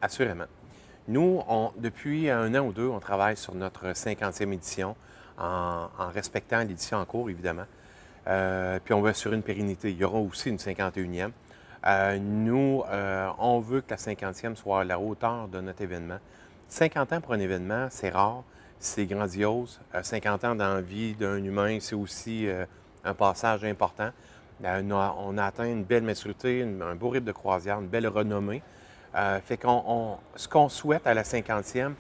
assurément. Nous, depuis un an ou deux, on travaille sur notre 50e édition en respectant l'édition en cours, évidemment. Puis on veut assurer une pérennité. Il y aura aussi une 51e. On veut que la 50e soit à la hauteur de notre événement. 50 ans pour un événement, c'est rare, c'est grandiose. 50 ans dans la vie d'un humain, c'est aussi un passage important. On a atteint une belle maturité, un beau rythme de croisière, une belle renommée. Ce qu'on souhaite à la 50e,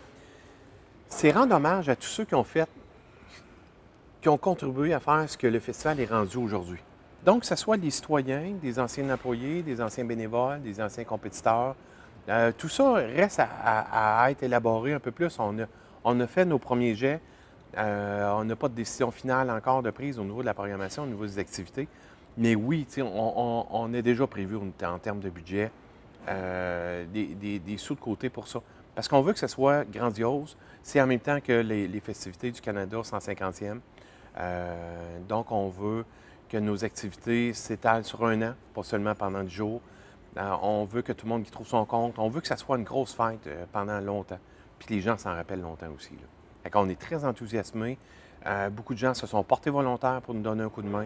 c'est rendre hommage à tous ceux qui ont contribué à faire ce que le festival est rendu aujourd'hui. Donc, que ce soit des citoyens, des anciens employés, des anciens bénévoles, des anciens compétiteurs, tout ça reste à être élaboré un peu plus. On a fait nos premiers jets. On n'a pas de décision finale encore de prise au niveau de la programmation, au niveau des activités. Mais oui, on est déjà prévu en termes de budget des sous de côté pour ça. Parce qu'on veut que ce soit grandiose. C'est en même temps que les festivités du Canada 150e. Donc, on veut que nos activités s'étalent sur un an, pas seulement pendant 10 jours. On veut que tout le monde y trouve son compte. On veut que ça soit une grosse fête pendant longtemps. Puis que les gens s'en rappellent longtemps aussi. Là. Fait qu'on est très enthousiasmés. Beaucoup de gens se sont portés volontaires pour nous donner un coup de main.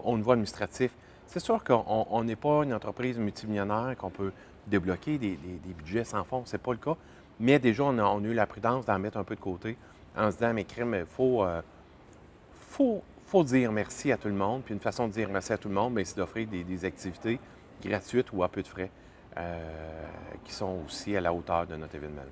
Au niveau administratif, c'est sûr qu'on n'est pas une entreprise multimillionnaire qu'on peut débloquer des budgets sans fond. C'est pas le cas. Mais déjà, on a eu la prudence d'en mettre un peu de côté en se disant, mais crime, il faut dire merci à tout le monde. Puis une façon de dire merci à tout le monde, c'est d'offrir des activités gratuites ou à peu de frais qui sont aussi à la hauteur de notre événement.